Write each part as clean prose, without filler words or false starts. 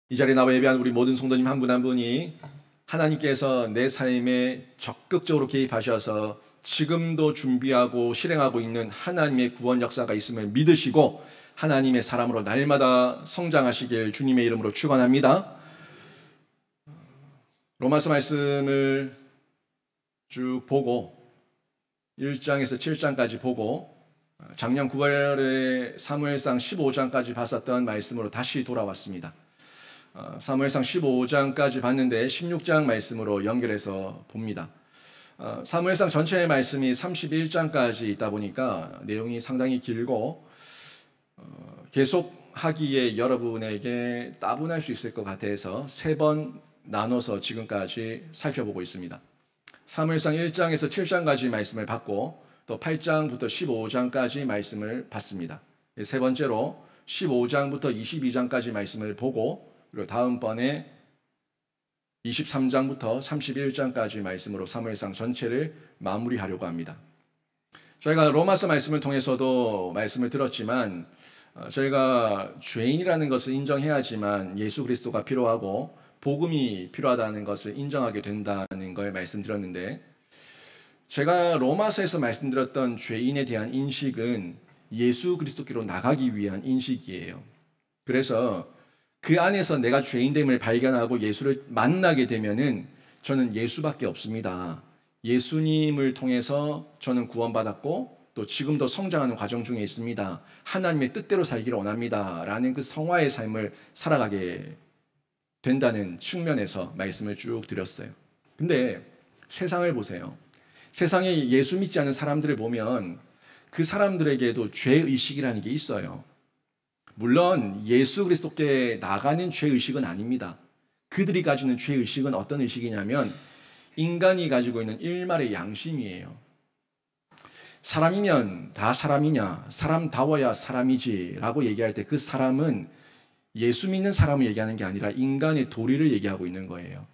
이 자리에 나와 예배한 우리 모든 성도님 한 분 한 분이 하나님께서 내 삶에 적극적으로 개입하셔서 지금도 준비하고 실행하고 있는 하나님의 구원 역사가 있음을 믿으시고 하나님의 사람으로 날마다 성장하시길 주님의 이름으로 축원합니다. 로마서 말씀을 쭉 보고 1장에서 7장까지 보고 작년 9월에 사무엘상 15장까지 봤었던 말씀으로 다시 돌아왔습니다. 사무엘상 15장까지 봤는데 16장 말씀으로 연결해서 봅니다. 사무엘상 전체의 말씀이 31장까지 있다 보니까 내용이 상당히 길고 계속 하기에 여러분에게 따분할 수 있을 것 같아서 3번 나눠서 지금까지 살펴보고 있습니다. 사무엘상 1장에서 7장까지 말씀을 받고 또 8장부터 15장까지 말씀을 받습니다. 세 번째로 15장부터 22장까지 말씀을 보고 그리고 다음번에 23장부터 31장까지 말씀으로 사무엘상 전체를 마무리하려고 합니다. 저희가 로마서 말씀을 통해서도 말씀을 들었지만 저희가 죄인이라는 것을 인정해야지만 예수 그리스도가 필요하고 복음이 필요하다는 것을 인정하게 된다는 걸 말씀드렸는데 제가 로마서에서 말씀드렸던 죄인에 대한 인식은 예수 그리스도께로 나가기 위한 인식이에요. 그래서 그 안에서 내가 죄인됨을 발견하고 예수를 만나게 되면은 저는 예수밖에 없습니다. 예수님을 통해서 저는 구원받았고 또 지금도 성장하는 과정 중에 있습니다. 하나님의 뜻대로 살기를 원합니다. 라는 그 성화의 삶을 살아가게 된다는 측면에서 말씀을 쭉 드렸어요. 근데 세상을 보세요. 세상에 예수 믿지 않는 사람들을 보면 그 사람들에게도 죄의식이라는 게 있어요. 물론 예수 그리스도께 나가는 죄의식은 아닙니다. 그들이 가지는 죄의식은 어떤 의식이냐면 인간이 가지고 있는 일말의 양심이에요. 사람이면 다 사람이냐, 사람다워야 사람이지 라고 얘기할 때 그 사람은 예수 믿는 사람을 얘기하는 게 아니라 인간의 도리를 얘기하고 있는 거예요.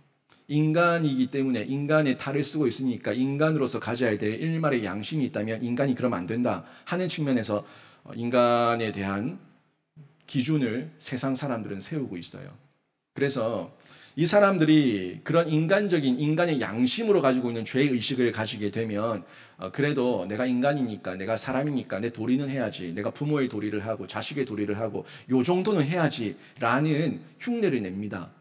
인간이기 때문에 인간의 탈을 쓰고 있으니까 인간으로서 가져야 될 일말의 양심이 있다면 인간이 그러면 안 된다 하는 측면에서 인간에 대한 기준을 세상 사람들은 세우고 있어요. 그래서 이 사람들이 그런 인간적인 인간의 양심으로 가지고 있는 죄의식을 가지게 되면 그래도 내가 인간이니까 내가 사람이니까 내 도리는 해야지, 내가 부모의 도리를 하고 자식의 도리를 하고 요 정도는 해야지 라는 흉내를 냅니다.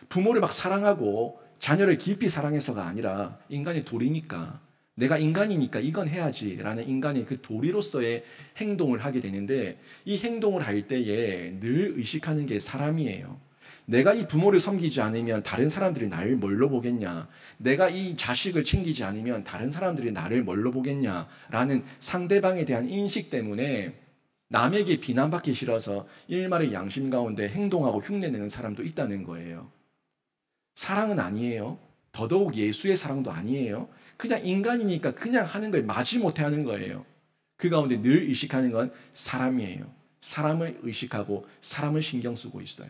부모를 막 사랑하고 자녀를 깊이 사랑해서가 아니라 인간의 도리니까 내가 인간이니까 이건 해야지 라는 인간의 그 도리로서의 행동을 하게 되는데 이 행동을 할 때에 늘 의식하는 게 사람이에요. 내가 이 부모를 섬기지 않으면 다른 사람들이 나를 뭘로 보겠냐, 내가 이 자식을 챙기지 않으면 다른 사람들이 나를 뭘로 보겠냐 라는 상대방에 대한 인식 때문에 남에게 비난받기 싫어서 일말의 양심 가운데 행동하고 흉내내는 사람도 있다는 거예요. 사랑은 아니에요. 더더욱 예수의 사랑도 아니에요. 그냥 인간이니까 그냥 하는 걸 마지못해 하는 거예요. 그 가운데 늘 의식하는 건 사람이에요. 사람을 의식하고 사람을 신경 쓰고 있어요.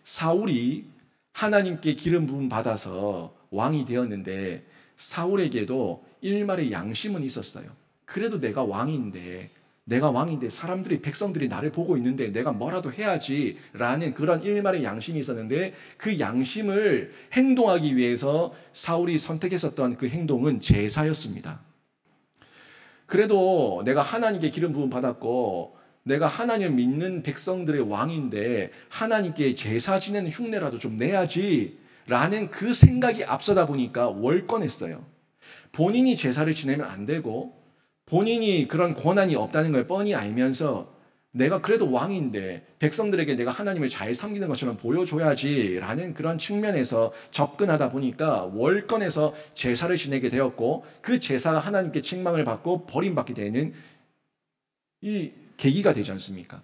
사울이 하나님께 기름 부음 받아서 왕이 되었는데 사울에게도 일말의 양심은 있었어요. 그래도 내가 왕인데 사람들이 백성들이 나를 보고 있는데 내가 뭐라도 해야지 라는 그런 일말의 양심이 있었는데 그 양심을 행동하기 위해서 사울이 선택했었던 그 행동은 제사였습니다. 그래도 내가 하나님께 기름 부음 받았고 내가 하나님을 믿는 백성들의 왕인데 하나님께 제사 지내는 흉내라도 좀 내야지 라는 그 생각이 앞서다 보니까 월권했어요. 본인이 제사를 지내면 안 되고 본인이 그런 권한이 없다는 걸 뻔히 알면서 내가 그래도 왕인데 백성들에게 내가 하나님을 잘 섬기는 것처럼 보여줘야지 라는 그런 측면에서 접근하다 보니까 월권에서 제사를 지내게 되었고 그 제사가 하나님께 책망을 받고 버림받게 되는 이 계기가 되지 않습니까?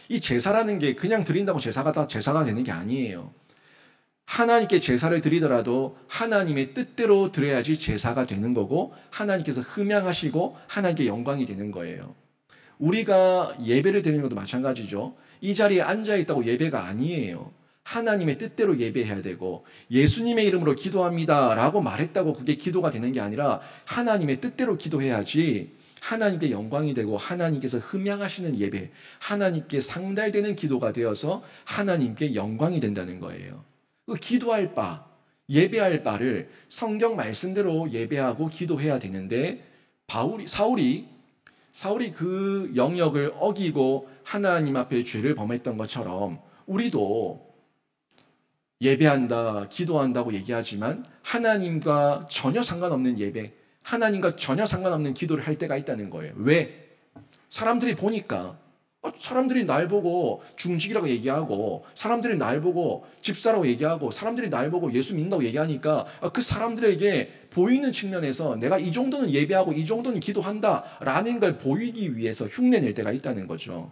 이 제사라는 게 그냥 드린다고 제사가 되는 게 아니에요. 하나님께 제사를 드리더라도 하나님의 뜻대로 드려야지 제사가 되는 거고 하나님께서 흠양하시고 하나님께 영광이 되는 거예요. 우리가 예배를 드리는 것도 마찬가지죠. 이 자리에 앉아있다고 예배가 아니에요. 하나님의 뜻대로 예배해야 되고 예수님의 이름으로 기도합니다 라고 말했다고 그게 기도가 되는 게 아니라 하나님의 뜻대로 기도해야지 하나님께 영광이 되고 하나님께서 흠양하시는 예배, 하나님께 상달되는 기도가 되어서 하나님께 영광이 된다는 거예요. 그 기도할 바, 예배할 바를 성경 말씀대로 예배하고 기도해야 되는데 사울이 그 영역을 어기고 하나님 앞에 죄를 범했던 것처럼 우리도 예배한다, 기도한다고 얘기하지만 하나님과 전혀 상관없는 예배, 하나님과 전혀 상관없는 기도를 할 때가 있다는 거예요. 왜? 사람들이 보니까 사람들이 날 보고 중직이라고 얘기하고 사람들이 날 보고 집사라고 얘기하고 사람들이 날 보고 예수 믿는다고 얘기하니까 그 사람들에게 보이는 측면에서 내가 이 정도는 예배하고 이 정도는 기도한다라는 걸 보이기 위해서 흉내낼 때가 있다는 거죠.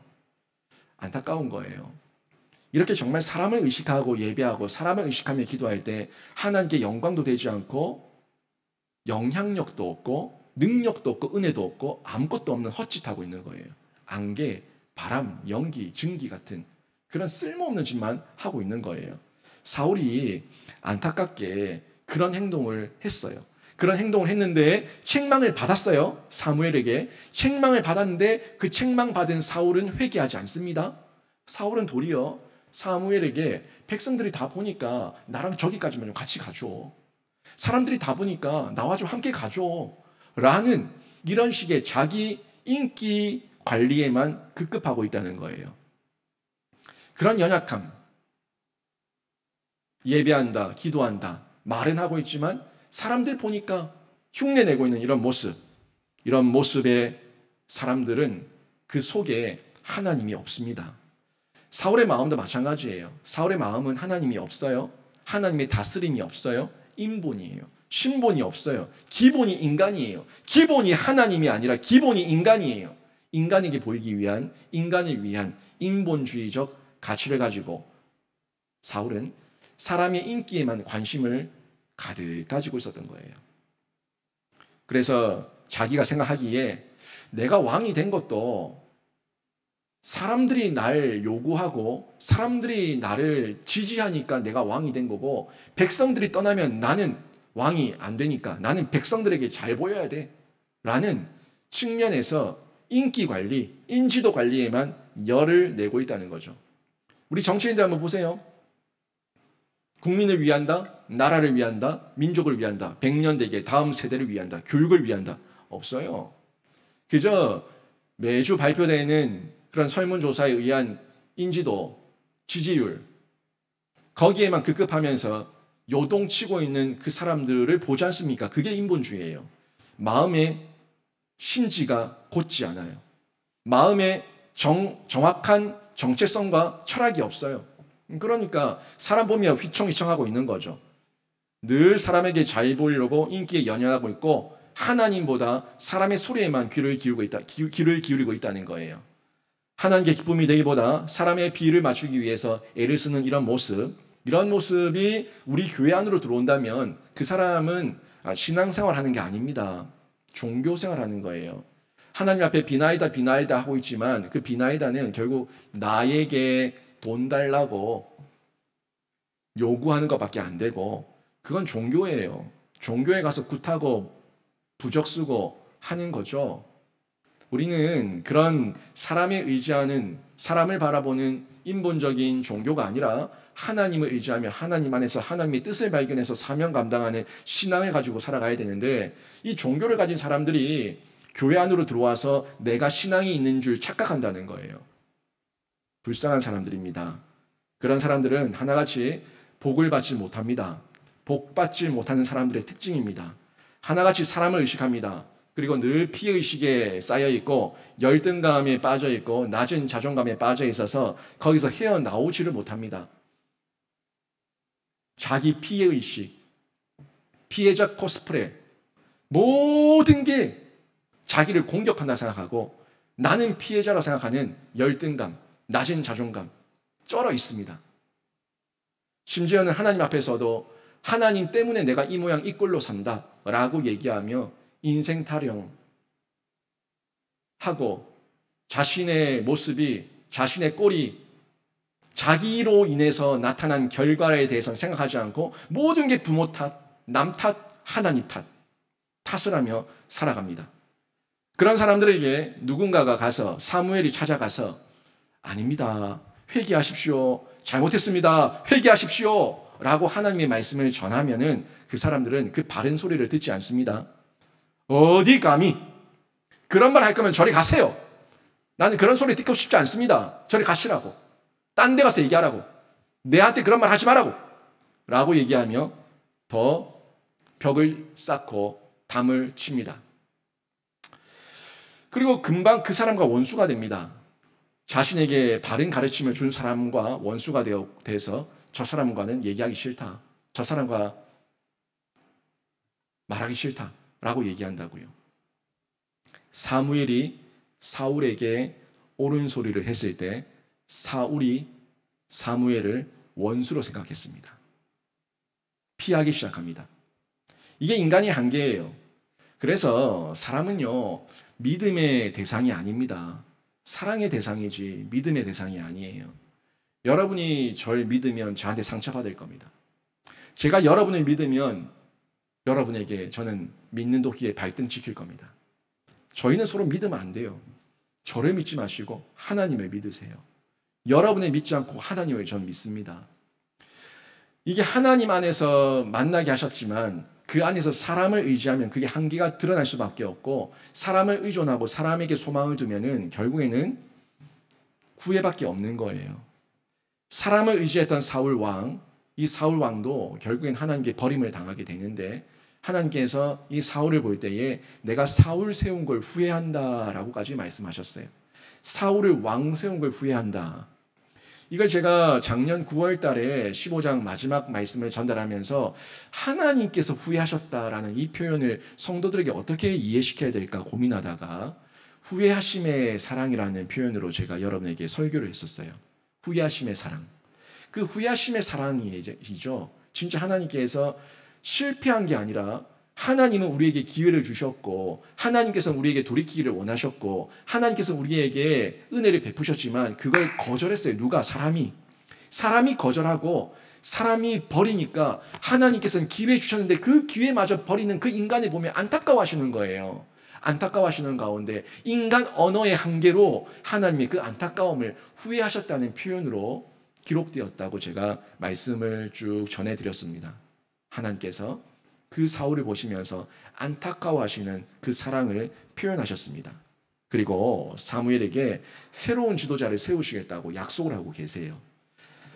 안타까운 거예요. 이렇게 정말 사람을 의식하고 예배하고 사람을 의식하며 기도할 때 하나님께 영광도 되지 않고 영향력도 없고 능력도 없고 은혜도 없고 아무것도 없는 헛짓하고 있는 거예요. 안개, 바람, 연기, 증기 같은 그런 쓸모없는 짓만 하고 있는 거예요. 사울이 안타깝게 그런 행동을 했어요. 그런 행동을 했는데 책망을 받았어요. 사무엘에게 책망을 받았는데 그 책망받은 사울은 회개하지 않습니다. 사울은 도리어 사무엘에게 백성들이 다 보니까 나랑 저기까지만 좀 같이 가줘. 사람들이 다 보니까 나와 좀 함께 가줘. 라는 이런 식의 자기 인기 관리에만 급급하고 있다는 거예요. 그런 연약함, 예배한다, 기도한다, 말은 하고 있지만 사람들 보니까 흉내내고 있는 이런 모습의 사람들은 그 속에 하나님이 없습니다. 사울의 마음도 마찬가지예요. 사울의 마음은 하나님이 없어요. 하나님의 다스림이 없어요. 인본이에요. 신본이 없어요. 기본이 인간이에요. 기본이 하나님이 아니라 기본이 인간이에요. 인간에게 보이기 위한, 인간을 위한 인본주의적 가치를 가지고 사울은 사람의 인기에만 관심을 가득 가지고 있었던 거예요. 그래서 자기가 생각하기에 내가 왕이 된 것도 사람들이 날 요구하고 사람들이 나를 지지하니까 내가 왕이 된 거고 백성들이 떠나면 나는 왕이 안 되니까 나는 백성들에게 잘 보여야 돼 라는 측면에서 인기 관리, 인지도 관리에만 열을 내고 있다는 거죠. 우리 정치인들 한번 보세요. 국민을 위한다, 나라를 위한다, 민족을 위한다, 100년 대계 다음 세대를 위한다, 교육을 위한다. 없어요. 그저 매주 발표되는 그런 설문조사에 의한 인지도, 지지율 거기에만 급급하면서 요동치고 있는 그 사람들을 보지 않습니까? 그게 인본주의예요. 마음의 심지가 곧지 않아요. 마음에 정확한 정체성과 철학이 없어요. 그러니까 사람 보면 휘청휘청하고 있는 거죠. 늘 사람에게 잘 보이려고 인기에 연연하고 있고 하나님보다 사람의 소리에만 귀를 기울이고 있다는 거예요. 하나님께 기쁨이 되기보다 사람의 비위를 맞추기 위해서 애를 쓰는 이런 모습이 우리 교회 안으로 들어온다면 그 사람은 신앙생활하는 게 아닙니다. 종교생활하는 거예요. 하나님 앞에 비나이다 하고 있지만 그 비나이다는 결국 나에게 돈 달라고 요구하는 것밖에 안 되고 그건 종교예요. 종교에 가서 굿하고 부적 쓰고 하는 거죠. 우리는 그런 사람에 의지하는 사람을 바라보는 인본적인 종교가 아니라 하나님을 의지하며 하나님 안에서 하나님의 뜻을 발견해서 사명 감당하는 신앙을 가지고 살아가야 되는데 이 종교를 가진 사람들이 교회 안으로 들어와서 내가 신앙이 있는 줄 착각한다는 거예요. 불쌍한 사람들입니다. 그런 사람들은 하나같이 복을 받지 못합니다. 복 받지 못하는 사람들의 특징입니다. 하나같이 사람을 의식합니다. 그리고 늘 피해의식에 쌓여있고 열등감에 빠져있고 낮은 자존감에 빠져있어서 거기서 헤어나오지를 못합니다. 자기 피해의식, 피해자 코스프레 모든 게 자기를 공격한다 생각하고 나는 피해자라고 생각하는 열등감, 낮은 자존감 쩔어 있습니다. 심지어는 하나님 앞에서도 하나님 때문에 내가 이 모양 이 꼴로 산다 라고 얘기하며 인생 타령하고 자신의 모습이 자신의 꼴이 자기로 인해서 나타난 결과에 대해서는 생각하지 않고 모든 게 부모 탓, 남 탓, 하나님 탓을 하며 살아갑니다. 그런 사람들에게 누군가가 가서, 사무엘이 찾아가서 아닙니다, 회개하십시오, 잘못했습니다, 회개하십시오 라고 하나님의 말씀을 전하면은 그 사람들은 그 바른 소리를 듣지 않습니다. 어디 감히 그런 말 할 거면 저리 가세요. 나는 그런 소리 듣고 싶지 않습니다. 저리 가시라고. 딴 데 가서 얘기하라고. 내한테 그런 말 하지 말라고. 라고 얘기하며 더 벽을 쌓고 담을 칩니다. 그리고 금방 그 사람과 원수가 됩니다. 자신에게 바른 가르침을 준 사람과 원수가 돼서 저 사람과는 얘기하기 싫다, 저 사람과 말하기 싫다 라고 얘기한다고요. 사무엘이 사울에게 옳은 소리를 했을 때 사울이 사무엘을 원수로 생각했습니다. 피하기 시작합니다. 이게 인간의 한계예요. 그래서 사람은요, 믿음의 대상이 아닙니다. 사랑의 대상이지 믿음의 대상이 아니에요. 여러분이 절 믿으면 저한테 상처받을 겁니다. 제가 여러분을 믿으면 여러분에게 저는 믿는 도끼에 발등 찍힐 겁니다. 저희는 서로 믿으면 안 돼요. 저를 믿지 마시고 하나님을 믿으세요. 여러분을 믿지 않고 하나님을 전 믿습니다. 이게 하나님 안에서 만나게 하셨지만 그 안에서 사람을 의지하면 그게 한계가 드러날 수밖에 없고, 사람을 의존하고 사람에게 소망을 두면은 결국에는 후회밖에 없는 거예요. 사람을 의지했던 사울 왕, 이 사울 왕도 결국엔 하나님께 버림을 당하게 되는데, 하나님께서 이 사울을 볼 때에 내가 사울 세운 걸 후회한다라고까지 말씀하셨어요. 사울을 왕 세운 걸 후회한다. 이걸 제가 작년 9월 달에 15장 마지막 말씀을 전달하면서 하나님께서 후회하셨다라는 이 표현을 성도들에게 어떻게 이해시켜야 될까 고민하다가 후회하심의 사랑이라는 표현으로 제가 여러분에게 설교를 했었어요. 후회하심의 사랑. 그 후회하심의 사랑이죠. 진짜 하나님께서 실패한 게 아니라 하나님은 우리에게 기회를 주셨고, 하나님께서는 우리에게 돌이키기를 원하셨고, 하나님께서는 우리에게 은혜를 베푸셨지만 그걸 거절했어요. 누가? 사람이 거절하고 사람이 버리니까 하나님께서는 기회 주셨는데 그 기회마저 버리는 그 인간을 보면 안타까워하시는 거예요. 안타까워하시는 가운데 인간 언어의 한계로 하나님의 그 안타까움을 후회하셨다는 표현으로 기록되었다고 제가 말씀을 쭉 전해드렸습니다. 하나님께서 그 사울을 보시면서 안타까워하시는 그 사랑을 표현하셨습니다. 그리고 사무엘에게 새로운 지도자를 세우시겠다고 약속을 하고 계세요.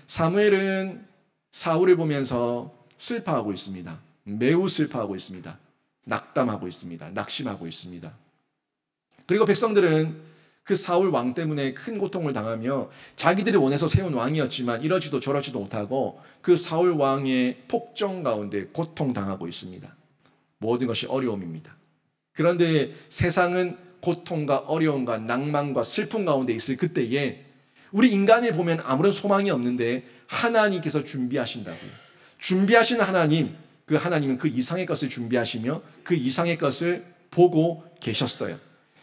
사무엘은 사울을 보면서 슬퍼하고 있습니다. 매우 슬퍼하고 있습니다. 낙담하고 있습니다. 낙심하고 있습니다. 그리고 백성들은 그 사울 왕 때문에 큰 고통을 당하며 자기들이 원해서 세운 왕이었지만 이러지도 저러지도 못하고 그 사울 왕의 폭정 가운데 고통당하고 있습니다. 모든 것이 어려움입니다. 그런데 세상은 고통과 어려움과 낭만과 슬픔 가운데 있을 그때에 우리 인간을 보면 아무런 소망이 없는데 하나님께서 준비하신다고요. 준비하시는 하나님, 그 하나님은 그 이상의 것을 준비하시며 그 이상의 것을 보고 계셨어요.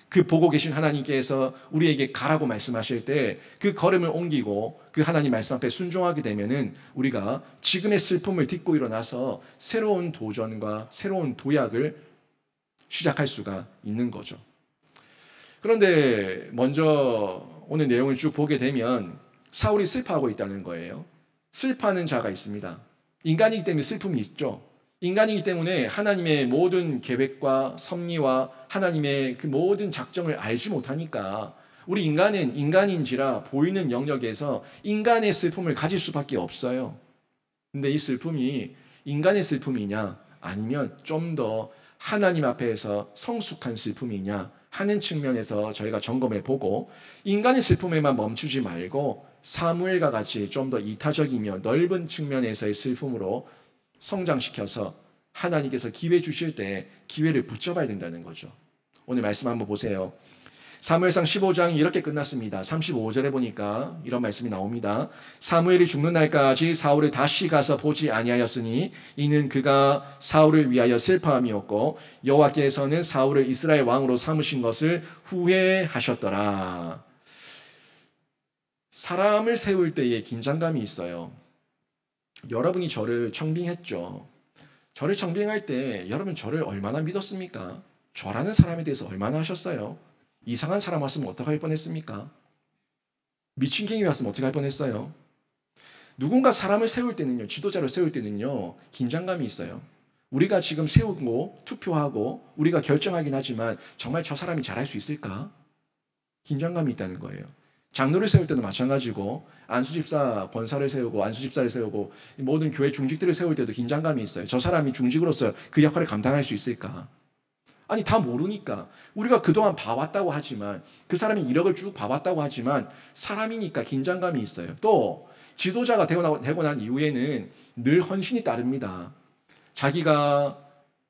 그 보고 계신 하나님께서 우리에게 가라고 말씀하실 때 그 걸음을 옮기고 그 하나님 말씀 앞에 순종하게 되면은 우리가 지금의 슬픔을 딛고 일어나서 새로운 도전과 새로운 도약을 시작할 수가 있는 거죠. 그런데 먼저 오늘 내용을 쭉 보게 되면 사울이 슬퍼하고 있다는 거예요. 슬퍼하는 자가 있습니다. 인간이기 때문에 슬픔이 있죠. 인간이기 때문에 하나님의 모든 계획과 섭리와 하나님의 그 모든 작정을 알지 못하니까 우리 인간은 인간인지라 보이는 영역에서 인간의 슬픔을 가질 수밖에 없어요. 근데 이 슬픔이 인간의 슬픔이냐 아니면 좀 더 하나님 앞에서 성숙한 슬픔이냐 하는 측면에서 저희가 점검해 보고, 인간의 슬픔에만 멈추지 말고 사무엘과 같이 좀 더 이타적이며 넓은 측면에서의 슬픔으로 성장시켜서 하나님께서 기회 주실 때 기회를 붙잡아야 된다는 거죠. 오늘 말씀 한번 보세요. 사무엘상 15장이 이렇게 끝났습니다. 35절에 보니까 이런 말씀이 나옵니다. 사무엘이 죽는 날까지 사울을 다시 가서 보지 아니하였으니 이는 그가 사울을 위하여 슬퍼함이었고 여호와께서는 사울을 이스라엘 왕으로 삼으신 것을 후회하셨더라. 사람을 세울 때에 긴장감이 있어요. 여러분이 저를 청빙했죠. 저를 청빙할 때 여러분 저를 얼마나 믿었습니까? 저라는 사람에 대해서 얼마나 하셨어요? 이상한 사람 왔으면 어떡할 뻔했습니까? 미친 갱이 왔으면 어떡할 뻔했어요? 누군가 사람을 세울 때는요, 지도자를 세울 때는요, 긴장감이 있어요. 우리가 지금 세우고 투표하고 우리가 결정하긴 하지만 정말 저 사람이 잘할 수 있을까? 긴장감이 있다는 거예요. 장로를 세울 때도 마찬가지고 안수집사 권사를 세우고 안수집사를 세우고 모든 교회 중직들을 세울 때도 긴장감이 있어요. 저 사람이 중직으로서 그 역할을 감당할 수 있을까? 아니 다 모르니까 우리가 그동안 봐왔다고 하지만 그 사람이 이력을 쭉 봐왔다고 하지만 사람이니까 긴장감이 있어요. 또 지도자가 되고 난 이후에는 늘 헌신이 따릅니다. 자기가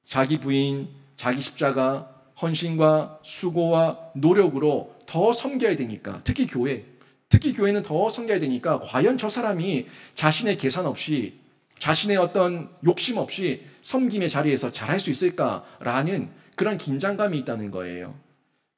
자기 부인, 자기 십자가, 헌신과 수고와 노력으로 더 섬겨야 되니까 특히 교회는 더 섬겨야 되니까 과연 저 사람이 자신의 계산 없이 자신의 어떤 욕심 없이 섬김의 자리에서 잘할 수 있을까라는 그런 긴장감이 있다는 거예요.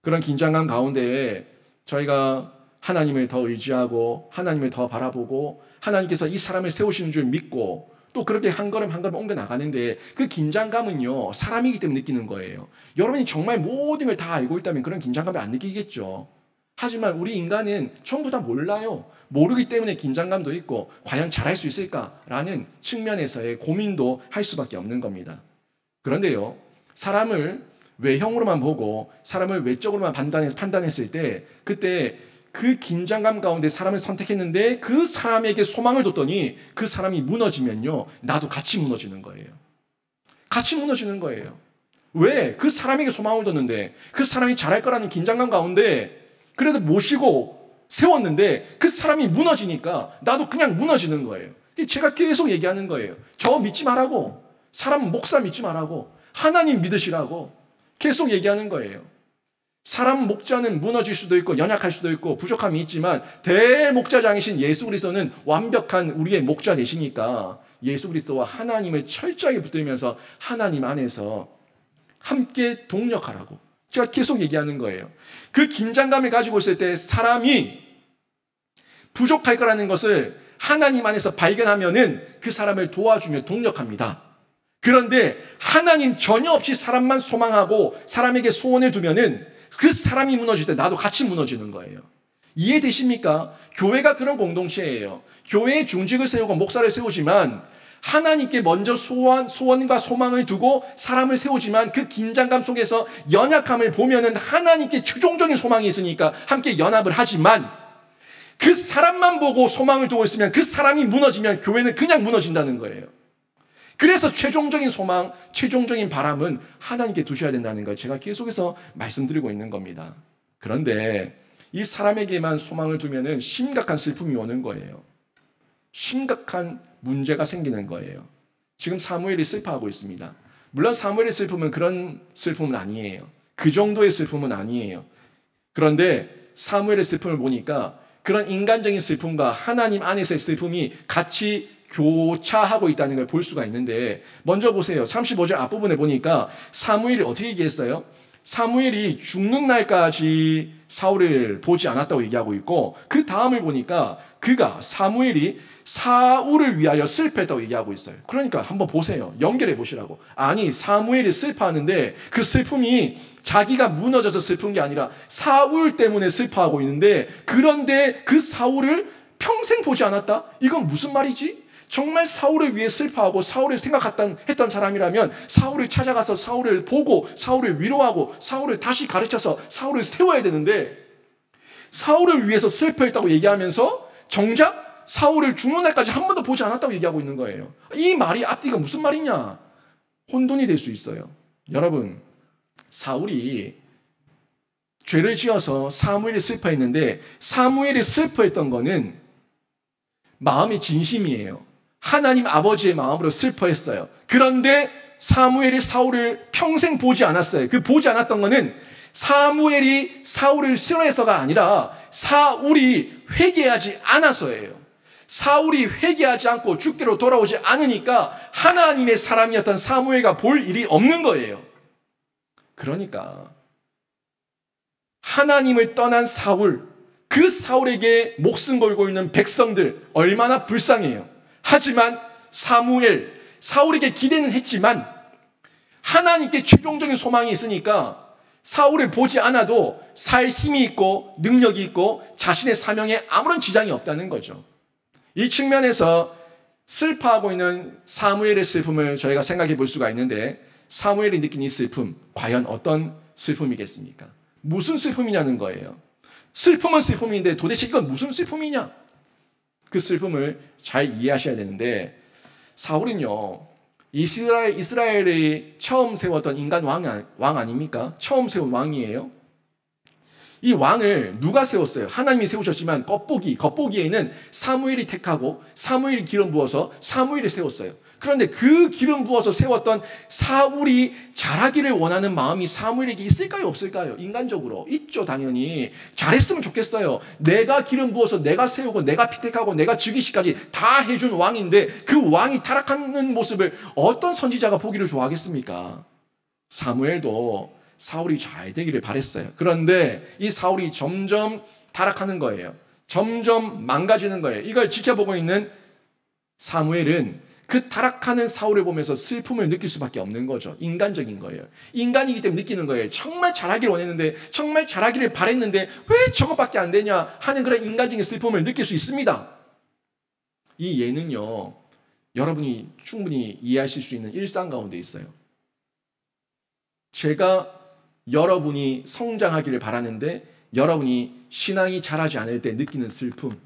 그런 긴장감 가운데 저희가 하나님을 더 의지하고 하나님을 더 바라보고 하나님께서 이 사람을 세우시는 줄 믿고 또 그렇게 한 걸음 한 걸음 옮겨 나가는데 그 긴장감은요 사람이기 때문에 느끼는 거예요. 여러분이 정말 모든 걸 다 알고 있다면 그런 긴장감을 안 느끼겠죠. 하지만 우리 인간은 전부 다 몰라요. 모르기 때문에 긴장감도 있고 과연 잘할 수 있을까라는 측면에서의 고민도 할 수밖에 없는 겁니다. 그런데요 사람을 외형으로만 보고 사람을 외적으로만 판단했을 때 그때 그 긴장감 가운데 사람을 선택했는데 그 사람에게 소망을 뒀더니 그 사람이 무너지면요 나도 같이 무너지는 거예요. 같이 무너지는 거예요. 왜? 그 사람에게 소망을 뒀는데 그 사람이 잘할 거라는 긴장감 가운데 그래도 모시고 세웠는데 그 사람이 무너지니까 나도 그냥 무너지는 거예요. 제가 계속 얘기하는 거예요. 저 믿지 말라고, 사람 목사 믿지 말라고, 하나님 믿으시라고 계속 얘기하는 거예요. 사람 목자는 무너질 수도 있고 연약할 수도 있고 부족함이 있지만 대목자장이신 예수 그리스도는 완벽한 우리의 목자 되시니까 예수 그리스도와 하나님을 철저하게 붙들면서 하나님 안에서 함께 동력하라고 제가 계속 얘기하는 거예요. 그 긴장감을 가지고 있을 때 사람이 부족할 거라는 것을 하나님 안에서 발견하면은 그 사람을 도와주며 동력합니다. 그런데 하나님 전혀 없이 사람만 소망하고 사람에게 소원을 두면은 그 사람이 무너질 때 나도 같이 무너지는 거예요. 이해되십니까? 교회가 그런 공동체예요. 교회에 중직을 세우고 목사를 세우지만 하나님께 먼저 소원과 소망을 두고 사람을 세우지만 그 긴장감 속에서 연약함을 보면은 하나님께 최종적인 소망이 있으니까 함께 연합을 하지만 그 사람만 보고 소망을 두고 있으면 그 사람이 무너지면 교회는 그냥 무너진다는 거예요. 그래서 최종적인 소망, 최종적인 바람은 하나님께 두셔야 된다는 걸 제가 계속해서 말씀드리고 있는 겁니다. 그런데 이 사람에게만 소망을 두면은 심각한 슬픔이 오는 거예요. 심각한 문제가 생기는 거예요. 지금 사무엘이 슬퍼하고 있습니다. 물론 사무엘의 슬픔은 그런 슬픔은 아니에요. 그 정도의 슬픔은 아니에요. 그런데 사무엘의 슬픔을 보니까 그런 인간적인 슬픔과 하나님 안에서의 슬픔이 같이 교차하고 있다는 걸 볼 수가 있는데 먼저 보세요. 35절 앞부분에 보니까 사무엘이 어떻게 얘기했어요? 사무엘이 죽는 날까지 사울을 보지 않았다고 얘기하고 있고 그 다음을 보니까 사무엘이 사울을 위하여 슬퍼했다고 얘기하고 있어요. 그러니까 한번 보세요. 연결해 보시라고. 아니 사무엘이 슬퍼하는데 그 슬픔이 자기가 무너져서 슬픈 게 아니라 사울 때문에 슬퍼하고 있는데 그런데 그 사울을 평생 보지 않았다? 이건 무슨 말이지? 정말 사울을 위해 슬퍼하고 사울을 생각했던 사람이라면 사울을 찾아가서 사울을 보고 사울을 위로하고 사울을 다시 가르쳐서 사울을 세워야 되는데 사울을 위해서 슬퍼했다고 얘기하면서 정작 사울을 죽는 날까지 한 번도 보지 않았다고 얘기하고 있는 거예요. 이 말이 앞뒤가 무슨 말이냐? 혼돈이 될 수 있어요. 여러분, 사울이 죄를 지어서 사무엘이 슬퍼했는데 사무엘이 슬퍼했던 거는 마음이 진심이에요. 하나님 아버지의 마음으로 슬퍼했어요. 그런데 사무엘이 사울을 평생 보지 않았어요. 그 보지 않았던 거는 사무엘이 사울을 싫어해서가 아니라 사울이 회개하지 않아서예요. 사울이 회개하지 않고 죽게로 돌아오지 않으니까 하나님의 사람이었던 사무엘가 볼 일이 없는 거예요. 그러니까 하나님을 떠난 사울, 그 사울에게 목숨 걸고 있는 백성들 얼마나 불쌍해요. 하지만 사울에게 기대는 했지만 하나님께 최종적인 소망이 있으니까 사울을 보지 않아도 살 힘이 있고 능력이 있고 자신의 사명에 아무런 지장이 없다는 거죠. 이 측면에서 슬퍼하고 있는 사무엘의 슬픔을 저희가 생각해 볼 수가 있는데, 사무엘이 느낀 이 슬픔, 과연 어떤 슬픔이겠습니까? 무슨 슬픔이냐는 거예요. 슬픔은 슬픔인데 도대체 이건 무슨 슬픔이냐? 그 슬픔을 잘 이해하셔야 되는데, 사울은요, 이스라엘이 처음 세웠던 인간 왕 아닙니까? 처음 세운 왕이에요. 이 왕을 누가 세웠어요? 하나님이 세우셨지만 겉보기에는 사무엘이 택하고 사무엘이 기름 부어서 사무엘이 세웠어요. 그런데 그 기름 부어서 세웠던 사울이 잘하기를 원하는 마음이 사무엘에게 있을까요? 없을까요? 인간적으로 있죠. 당연히 잘했으면 좋겠어요. 내가 기름 부어서 내가 세우고 내가 피택하고 내가 즉위시까지 다 해준 왕인데 그 왕이 타락하는 모습을 어떤 선지자가 보기를 좋아하겠습니까? 사무엘도 사울이 잘 되기를 바랬어요. 그런데 이 사울이 점점 타락하는 거예요. 점점 망가지는 거예요. 이걸 지켜보고 있는 사무엘은 그 타락하는 사울을 보면서 슬픔을 느낄 수밖에 없는 거죠. 인간적인 거예요. 인간이기 때문에 느끼는 거예요. 정말 잘하기를 원했는데, 정말 잘하기를 바랬는데 왜 저것밖에 안 되냐 하는 그런 인간적인 슬픔을 느낄 수 있습니다. 이 예는요, 여러분이 충분히 이해하실 수 있는 일상 가운데 있어요. 제가 여러분이 성장하기를 바라는데 여러분이 신앙이 자라지 않을 때 느끼는 슬픔,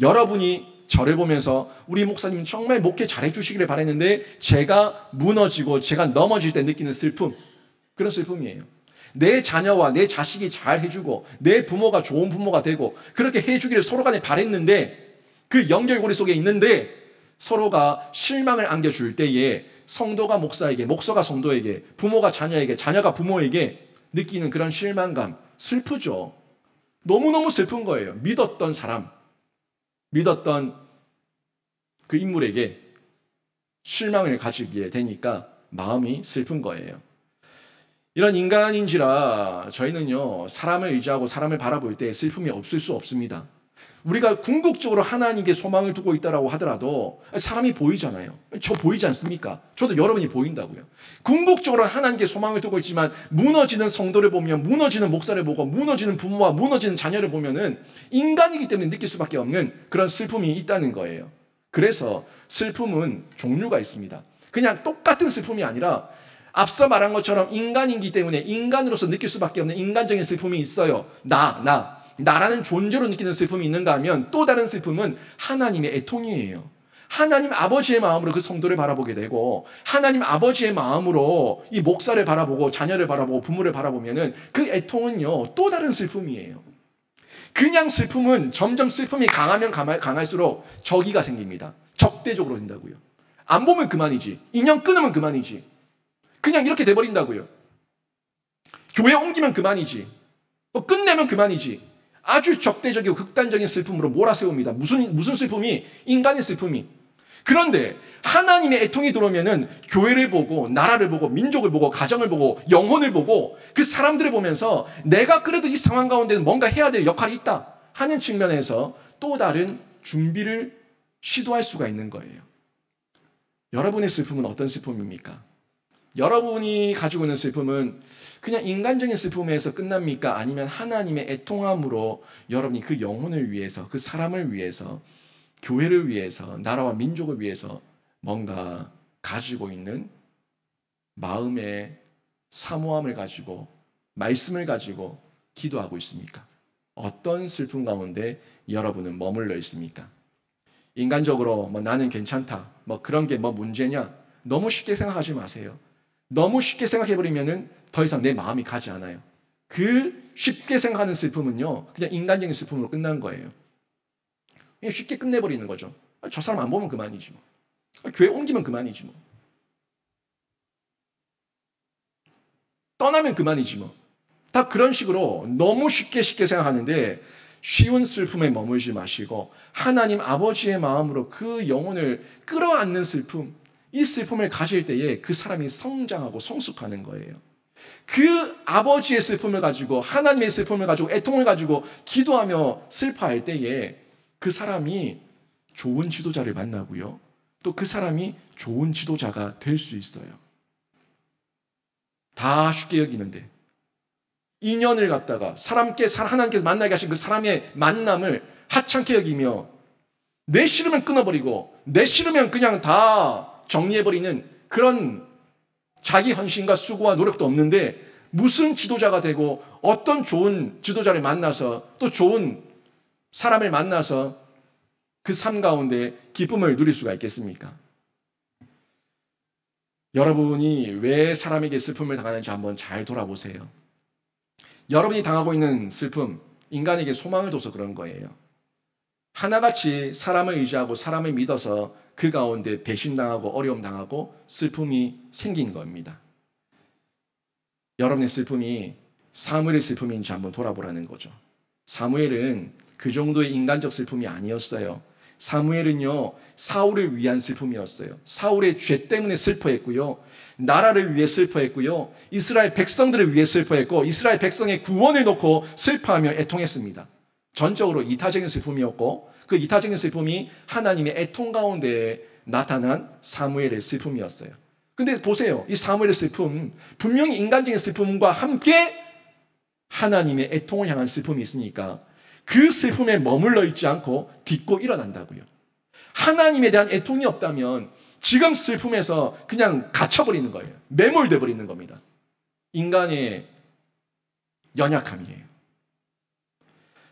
여러분이 저를 보면서 우리 목사님 정말 목회 잘해 주시기를 바랬는데 제가 무너지고 제가 넘어질 때 느끼는 슬픔, 그런 슬픔이에요. 내 자녀와 내 자식이 잘 해주고 내 부모가 좋은 부모가 되고 그렇게 해주기를 서로 간에 바랬는데, 그 연결고리 속에 있는데 서로가 실망을 안겨줄 때에 성도가 목사에게, 목사가 성도에게, 부모가 자녀에게, 자녀가 부모에게 느끼는 그런 실망감, 슬프죠. 너무너무 슬픈 거예요. 믿었던 사람, 믿었던 그 인물에게 실망을 가지게 되니까 마음이 슬픈 거예요. 이런 인간인지라 저희는요, 사람을 의지하고 사람을 바라볼 때 슬픔이 없을 수 없습니다. 우리가 궁극적으로 하나님께 소망을 두고 있다고 하더라도 사람이 보이잖아요. 저 보이지 않습니까? 저도 여러분이 보인다고요. 궁극적으로 하나님께 소망을 두고 있지만 무너지는 성도를 보면, 무너지는 목사를 보고, 무너지는 부모와 무너지는 자녀를 보면은 인간이기 때문에 느낄 수밖에 없는 그런 슬픔이 있다는 거예요. 그래서 슬픔은 종류가 있습니다. 그냥 똑같은 슬픔이 아니라 앞서 말한 것처럼 인간이기 때문에 인간으로서 느낄 수밖에 없는 인간적인 슬픔이 있어요. 나라는 존재로 느끼는 슬픔이 있는가 하면, 또 다른 슬픔은 하나님의 애통이에요. 하나님 아버지의 마음으로 그 성도를 바라보게 되고, 하나님 아버지의 마음으로 이 목사를 바라보고 자녀를 바라보고 부모를 바라보면은 그 애통은요, 또 다른 슬픔이에요. 그냥 슬픔은 점점 슬픔이 강하면 강할수록 적이가 생깁니다. 적대적으로 된다고요. 안 보면 그만이지. 인연 끊으면 그만이지. 그냥 이렇게 돼버린다고요. 교회 옮기면 그만이지. 끝내면 그만이지. 아주 적대적이고 극단적인 슬픔으로 몰아세웁니다. 무슨 슬픔이? 인간의 슬픔이. 그런데 하나님의 애통이 들어오면은 교회를 보고, 나라를 보고, 민족을 보고, 가정을 보고, 영혼을 보고, 그 사람들을 보면서 내가 그래도 이 상황 가운데는 뭔가 해야 될 역할이 있다 하는 측면에서 또 다른 준비를 시도할 수가 있는 거예요. 여러분의 슬픔은 어떤 슬픔입니까? 여러분이 가지고 있는 슬픔은 그냥 인간적인 슬픔에서 끝납니까? 아니면 하나님의 애통함으로 여러분이 그 영혼을 위해서, 그 사람을 위해서, 교회를 위해서, 나라와 민족을 위해서 뭔가 가지고 있는 마음의 사모함을 가지고, 말씀을 가지고 기도하고 있습니까? 어떤 슬픔 가운데 여러분은 머물러 있습니까? 인간적으로 나는 괜찮다, 그런 게 문제냐? 너무 쉽게 생각하지 마세요. 너무 쉽게 생각해버리면은 더 이상 내 마음이 가지 않아요. 그 쉽게 생각하는 슬픔은요, 그냥 인간적인 슬픔으로 끝난 거예요. 그냥 쉽게 끝내버리는 거죠. 저 사람 안 보면 그만이지 뭐. 교회 옮기면 그만이지 뭐. 떠나면 그만이지 뭐. 다 그런 식으로 너무 쉽게 생각하는데, 쉬운 슬픔에 머물지 마시고 하나님 아버지의 마음으로 그 영혼을 끌어안는 슬픔, 이 슬픔을 가질 때에 그 사람이 성장하고 성숙하는 거예요. 그 아버지의 슬픔을 가지고, 하나님의 슬픔을 가지고, 애통을 가지고 기도하며 슬퍼할 때에 그 사람이 좋은 지도자를 만나고요, 또 그 사람이 좋은 지도자가 될 수 있어요. 다 쉽게 여기는데, 인연을 갖다가 하나님께서 만나게 하신 그 사람의 만남을 하찮게 여기며 내 싫으면 끊어버리고 내 싫으면 그냥 다 정리해버리는 그런 자기 헌신과 수고와 노력도 없는데 무슨 지도자가 되고 어떤 좋은 지도자를 만나서 또 좋은 사람을 만나서 그 삶 가운데 기쁨을 누릴 수가 있겠습니까? 여러분이 왜 사람에게 슬픔을 당하는지 한번 잘 돌아보세요. 여러분이 당하고 있는 슬픔, 인간에게 소망을 둬서 그런 거예요. 하나같이 사람을 의지하고 사람을 믿어서 그 가운데 배신당하고 어려움 당하고 슬픔이 생긴 겁니다. 여러분의 슬픔이 사무엘의 슬픔인지 한번 돌아보라는 거죠. 사무엘은 그 정도의 인간적 슬픔이 아니었어요. 사무엘은요, 사울을 위한 슬픔이었어요. 사울의 죄 때문에 슬퍼했고요, 나라를 위해 슬퍼했고요, 이스라엘 백성들을 위해 슬퍼했고, 이스라엘 백성의 구원을 놓고 슬퍼하며 애통했습니다. 전적으로 이타적인 슬픔이었고, 그 이타적인 슬픔이 하나님의 애통 가운데 나타난 사무엘의 슬픔이었어요. 근데 보세요, 이 사무엘의 슬픔, 분명히 인간적인 슬픔과 함께 하나님의 애통을 향한 슬픔이 있으니까 그 슬픔에 머물러 있지 않고 딛고 일어난다고요. 하나님에 대한 애통이 없다면 지금 슬픔에서 그냥 갇혀버리는 거예요. 매몰돼 버리는 겁니다. 인간의 연약함이에요.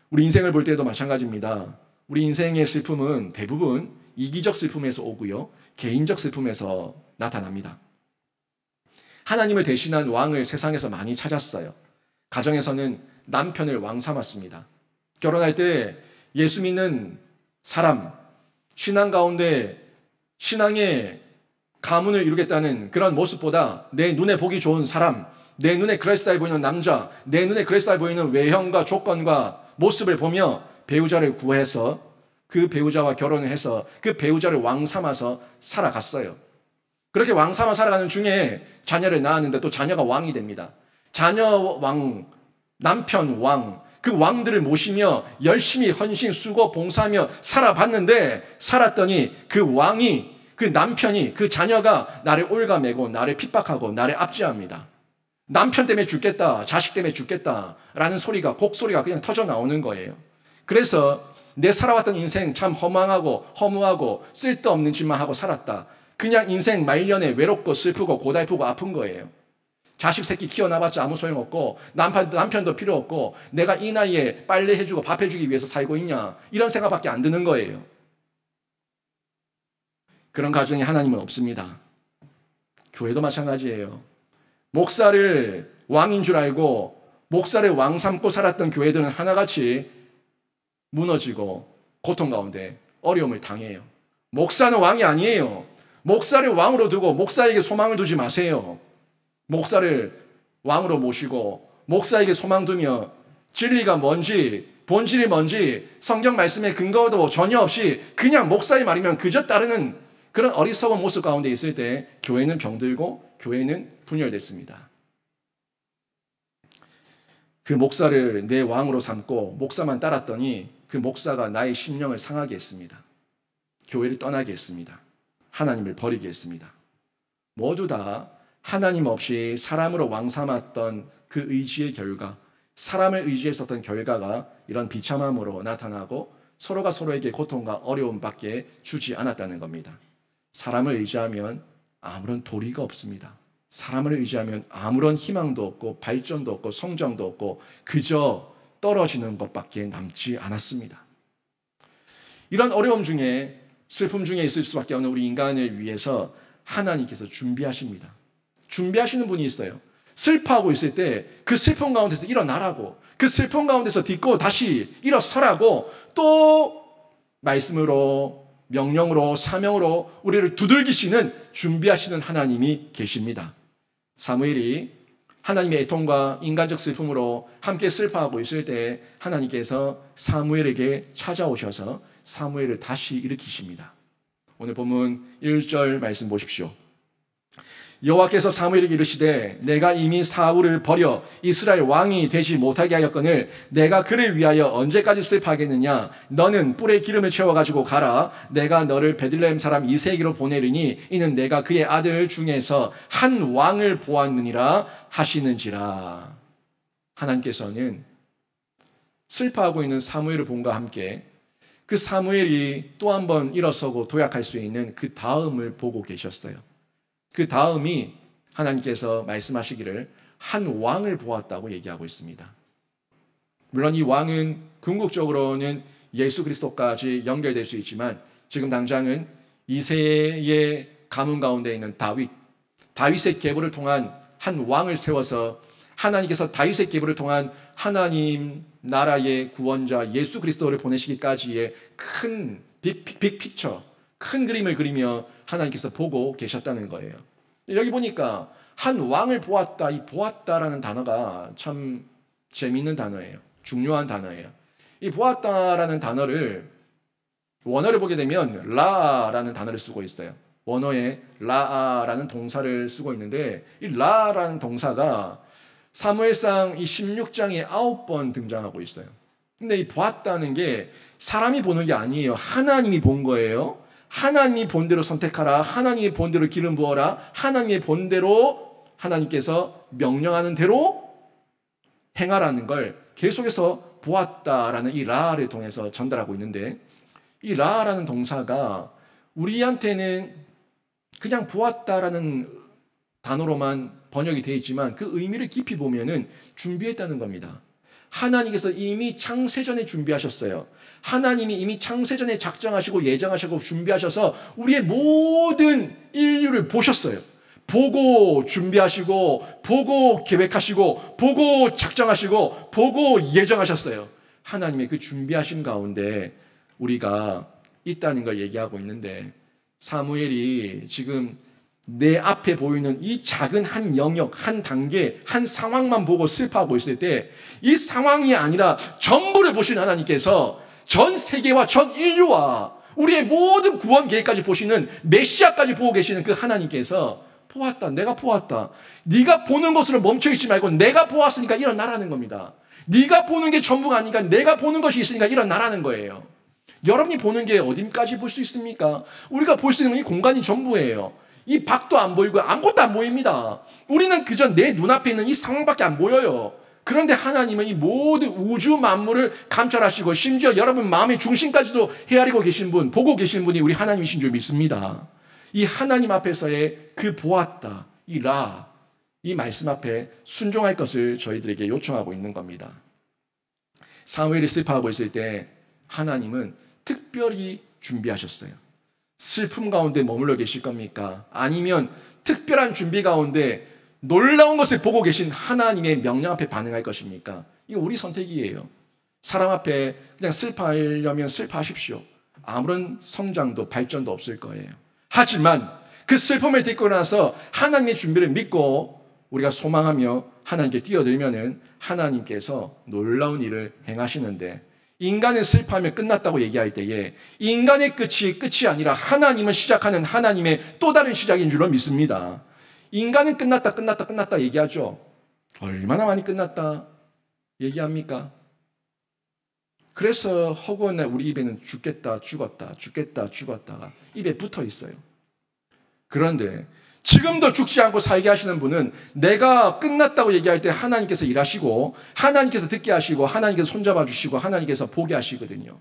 우리 인생을 볼 때도 마찬가지입니다. 우리 인생의 슬픔은 대부분 이기적 슬픔에서 오고요, 개인적 슬픔에서 나타납니다. 하나님을 대신한 왕을 세상에서 많이 찾았어요. 가정에서는 남편을 왕 삼았습니다. 결혼할 때 예수 믿는 사람, 신앙 가운데 신앙의 가문을 이루겠다는 그런 모습보다 내 눈에 보기 좋은 사람, 내 눈에 그럴싸해 보이는 남자, 내 눈에 그럴싸해 보이는 외형과 조건과 모습을 보며 배우자를 구해서 그 배우자와 결혼을 해서 그 배우자를 왕 삼아서 살아갔어요. 그렇게 왕 삼아 살아가는 중에 자녀를 낳았는데 또 자녀가 왕이 됩니다. 자녀 왕, 남편 왕, 그 왕들을 모시며 열심히 헌신, 수고, 봉사하며 살아봤는데 살았더니 그 왕이, 그 남편이, 그 자녀가 나를 올가매고 나를 핍박하고 나를 압제합니다. 남편 때문에 죽겠다, 자식 때문에 죽겠다 라는 소리가, 곡소리가 그냥 터져 나오는 거예요. 그래서 내 살아왔던 인생 참 허망하고 허무하고 쓸데없는 짓만 하고 살았다. 그냥 인생 말년에 외롭고 슬프고 고달프고 아픈 거예요. 자식 새끼 키워놔봤자 아무 소용없고 남편도 필요 없고 내가 이 나이에 빨래 해주고 밥 해주기 위해서 살고 있냐, 이런 생각밖에 안 드는 거예요. 그런 가정에 하나님은 없습니다. 교회도 마찬가지예요. 목사를 왕인 줄 알고 목사를 왕 삼고 살았던 교회들은 하나같이 무너지고 고통 가운데 어려움을 당해요. 목사는 왕이 아니에요. 목사를 왕으로 두고 목사에게 소망을 두지 마세요. 목사를 왕으로 모시고 목사에게 소망 두며 진리가 뭔지, 본질이 뭔지 성경 말씀에 근거도 전혀 없이 그냥 목사의 말이면 그저 따르는 그런 어리석은 모습 가운데 있을 때 교회는 병들고 교회는 분열됐습니다. 그 목사를 내 왕으로 삼고 목사만 따랐더니 그 목사가 나의 심령을 상하게 했습니다. 교회를 떠나게 했습니다. 하나님을 버리게 했습니다. 모두 다 하나님 없이 사람으로 왕 삼았던 그 의지의 결과, 사람을 의지했었던 결과가 이런 비참함으로 나타나고 서로가 서로에게 고통과 어려움밖에 주지 않았다는 겁니다. 사람을 의지하면 아무런 도리가 없습니다. 사람을 의지하면 아무런 희망도 없고 발전도 없고 성장도 없고 그저 떨어지는 것밖에 남지 않았습니다. 이런 어려움 중에, 슬픔 중에 있을 수밖에 없는 우리 인간을 위해서 하나님께서 준비하십니다. 준비하시는 분이 있어요. 슬퍼하고 있을 때 그 슬픔 가운데서 일어나라고, 그 슬픔 가운데서 딛고 다시 일어서라고 또 말씀으로, 명령으로, 사명으로 우리를 두들기시는, 준비하시는 하나님이 계십니다. 사무엘이 하나님의 애통과 인간적 슬픔으로 함께 슬퍼하고 있을 때 하나님께서 사무엘에게 찾아오셔서 사무엘을 다시 일으키십니다. 오늘 본문 1절 말씀 보십시오. 여호와께서 사무엘에게 이르시되 내가 이미 사울을 버려 이스라엘 왕이 되지 못하게 하였거늘 내가 그를 위하여 언제까지 슬퍼하겠느냐. 너는 뿔에 기름을 채워가지고 가라. 내가 너를 베들레헴 사람 이새에게로 보내리니 이는 내가 그의 아들 중에서 한 왕을 보았느니라 하시는지라. 하나님께서는 슬퍼하고 있는 사무엘을 본과 함께 그 사무엘이 또 한 번 일어서고 도약할 수 있는 그 다음을 보고 계셨어요. 그 다음이 하나님께서 말씀하시기를 한 왕을 보았다고 얘기하고 있습니다. 물론 이 왕은 궁극적으로는 예수 그리스도까지 연결될 수 있지만 지금 당장은 이새의 가문 가운데 있는 다윗의 계보를 통한 한 왕을 세워서 하나님께서 다윗의 계보를 통한 하나님 나라의 구원자 예수 그리스도를 보내시기까지의 큰 빅픽처, 큰 그림을 그리며 하나님께서 보고 계셨다는 거예요. 여기 보니까 한 왕을 보았다, 이 보았다라는 단어가 참 재미있는 단어예요. 중요한 단어예요. 이 보았다라는 단어를 원어를 보게 되면 라라는 단어를 쓰고 있어요. 원어에 라라는 동사를 쓰고 있는데 이 라라는 동사가 사무엘상 이 16장에 9번 등장하고 있어요. 근데 이 보았다는 게 사람이 보는 게 아니에요. 하나님이 본 거예요. 하나님이 본대로 선택하라. 하나님의 본대로 기름 부어라. 하나님의 본대로 하나님께서 명령하는 대로 행하라는 걸 계속해서 보았다라는 이 라를 통해서 전달하고 있는데 이 라라는 동사가 우리한테는 그냥 보았다라는 단어로만 번역이 되어 있지만 그 의미를 깊이 보면은 준비했다는 겁니다. 하나님께서 이미 창세전에 준비하셨어요. 하나님이 이미 창세전에 작정하시고 예정하시고 준비하셔서 우리의 모든 인류를 보셨어요. 보고 준비하시고 보고 계획하시고 보고 작정하시고 보고 예정하셨어요. 하나님의 그 준비하신 가운데 우리가 있다는 걸 얘기하고 있는데 사무엘이 지금 내 앞에 보이는 이 작은 한 영역, 한 단계, 한 상황만 보고 슬퍼하고 있을 때 이 상황이 아니라 전부를 보시는 하나님께서 전 세계와 전 인류와 우리의 모든 구원 계획까지 보시는 메시아까지 보고 계시는 그 하나님께서 보았다, 내가 보았다. 네가 보는 것으로 멈춰있지 말고 내가 보았으니까 일어나라는 겁니다. 네가 보는 게 전부가 아니니까 내가 보는 것이 있으니까 일어나라는 거예요. 여러분이 보는 게 어디까지 볼 수 있습니까? 우리가 볼 수 있는 이 공간이 전부예요. 이 밖도 안 보이고 아무것도 안 보입니다. 우리는 그저 내 눈앞에 있는 이 상황밖에 안 보여요. 그런데 하나님은 이 모든 우주 만물을 감찰하시고 심지어 여러분 마음의 중심까지도 헤아리고 계신 분, 보고 계신 분이 우리 하나님이신 줄 믿습니다. 이 하나님 앞에서의 그 보았다, 이 말씀 앞에 순종할 것을 저희들에게 요청하고 있는 겁니다. 사무엘이 슬퍼하고 있을 때 하나님은 특별히 준비하셨어요. 슬픔 가운데 머물러 계실 겁니까? 아니면 특별한 준비 가운데 놀라운 것을 보고 계신 하나님의 명령 앞에 반응할 것입니까? 이거 우리 선택이에요. 사람 앞에 그냥 슬퍼하려면 슬퍼하십시오. 아무런 성장도 발전도 없을 거예요. 하지만 그 슬픔을 딛고 나서 하나님의 준비를 믿고 우리가 소망하며 하나님께 뛰어들면은 하나님께서 놀라운 일을 행하시는데 인간은 슬퍼하면 끝났다고 얘기할 때에 인간의 끝이 아니라 하나님을 시작하는 하나님의 또 다른 시작인 줄로 믿습니다. 인간은 끝났다 얘기하죠. 얼마나 많이 끝났다 얘기합니까? 그래서 허구한 날 우리 입에는 죽겠다 죽었다가 입에 붙어 있어요. 그런데 지금도 죽지 않고 살게 하시는 분은 내가 끝났다고 얘기할 때 하나님께서 일하시고 하나님께서 듣게 하시고 하나님께서 손잡아 주시고 하나님께서 보게 하시거든요.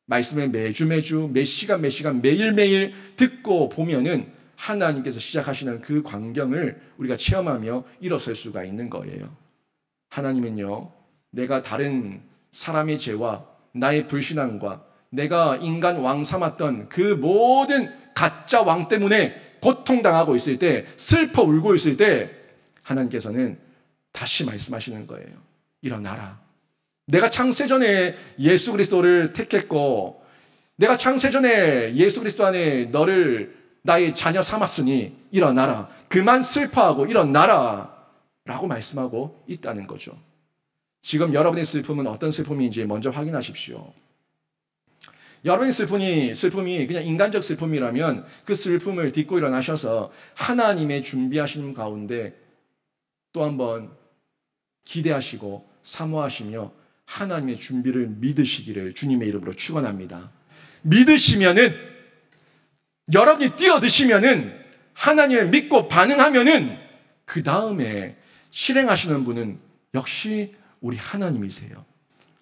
말씀을 매주 몇 시간 매일매일 듣고 보면은 하나님께서 시작하시는 그 광경을 우리가 체험하며 일어설 수가 있는 거예요. 하나님은요, 내가 다른 사람의 죄와 나의 불신앙과 내가 인간 왕 삼았던 그 모든 가짜 왕 때문에 고통당하고 있을 때, 슬퍼 울고 있을 때 하나님께서는 다시 말씀하시는 거예요. 일어나라. 내가 창세전에 예수 그리스도를 택했고 내가 창세전에 예수 그리스도 안에 너를 나의 자녀 삼았으니 일어나라. 그만 슬퍼하고 일어나라 라고 말씀하고 있다는 거죠. 지금 여러분의 슬픔은 어떤 슬픔인지 먼저 확인하십시오. 여러분의 슬픔이 그냥 인간적 슬픔이라면 그 슬픔을 딛고 일어나셔서 하나님의 준비하신 가운데 또 한번 기대하시고 사모하시며 하나님의 준비를 믿으시기를 주님의 이름으로 축원합니다. 믿으시면은, 여러분이 뛰어드시면은, 하나님을 믿고 반응하면은 그 다음에 실행하시는 분은 역시 우리 하나님이세요.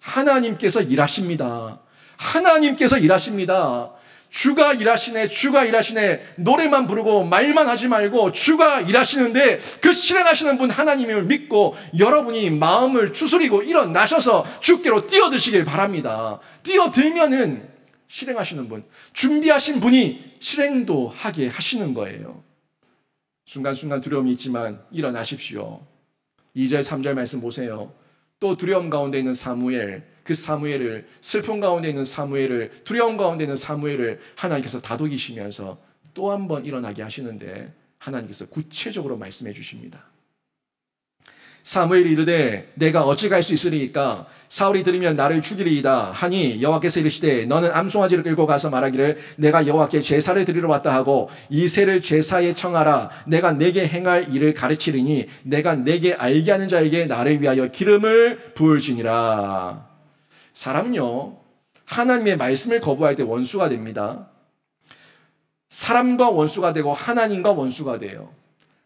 하나님께서 일하십니다. 하나님께서 일하십니다. 주가 일하시네, 주가 일하시네. 노래만 부르고 말만 하지 말고 주가 일하시는데 그 실행하시는 분 하나님을 믿고 여러분이 마음을 추스리고 일어나셔서 주께로 뛰어드시길 바랍니다. 뛰어들면은 실행하시는 분, 준비하신 분이 실행도 하게 하시는 거예요. 순간순간 두려움이 있지만 일어나십시오. 2절, 3절 말씀 보세요. 또 두려움 가운데 있는 사무엘, 그 사무엘을, 슬픔 가운데 있는 사무엘을, 두려움 가운데 있는 사무엘을 하나님께서 다독이시면서 또 한 번 일어나게 하시는데 하나님께서 구체적으로 말씀해 주십니다. 사무엘이 이르되 내가 어찌 갈 수 있으리이까? 사울이 들으면 나를 죽이리이다 하니 여호와께서 이르시되 너는 암송아지를 끌고 가서 말하기를 내가 여호와께 제사를 드리러 왔다 하고 이새를 제사에 청하라. 내가 내게 행할 일을 가르치리니 내가 내게 알게 하는 자에게 나를 위하여 기름을 부을지니라. 사람은요, 하나님의 말씀을 거부할 때 원수가 됩니다. 사람과 원수가 되고 하나님과 원수가 돼요.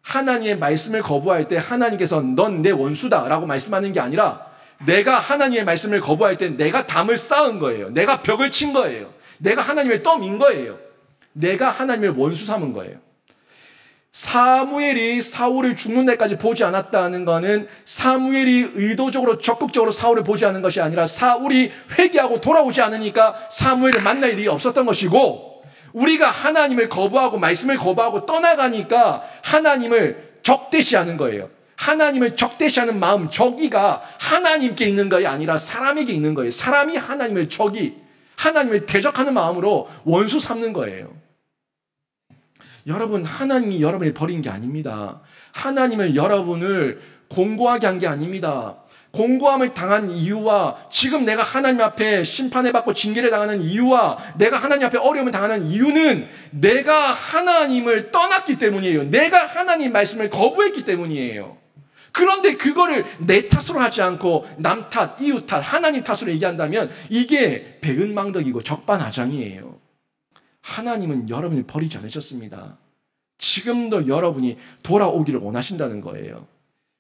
하나님의 말씀을 거부할 때 하나님께서 넌 내 원수다 라고 말씀하는 게 아니라 내가 하나님의 말씀을 거부할 때 내가 담을 쌓은 거예요. 내가 벽을 친 거예요. 내가 하나님을 떠민 거예요. 내가 하나님을 원수 삼은 거예요. 사무엘이 사울을 죽는 날까지 보지 않았다는 것은 사무엘이 의도적으로 적극적으로 사울을 보지 않은 것이 아니라 사울이 회개하고 돌아오지 않으니까 사무엘을 만날 일이 없었던 것이고, 우리가 하나님을 거부하고 말씀을 거부하고 떠나가니까 하나님을 적대시하는 거예요. 하나님을 적대시하는 마음, 적이가 하나님께 있는 것이 아니라 사람에게 있는 거예요. 사람이 하나님을 적이, 하나님을 대적하는 마음으로 원수 삼는 거예요. 여러분, 하나님이 여러분을 버린 게 아닙니다. 하나님은 여러분을 공고하게 한 게 아닙니다. 공고함을 당한 이유와 지금 내가 하나님 앞에 심판을 받고 징계를 당하는 이유와 내가 하나님 앞에 어려움을 당하는 이유는 내가 하나님을 떠났기 때문이에요. 내가 하나님 말씀을 거부했기 때문이에요. 그런데 그거를 내 탓으로 하지 않고 남 탓, 이웃 탓, 하나님 탓으로 얘기한다면 이게 배은망덕이고 적반하장이에요. 하나님은 여러분을 버리지 않으셨습니다. 지금도 여러분이 돌아오기를 원하신다는 거예요.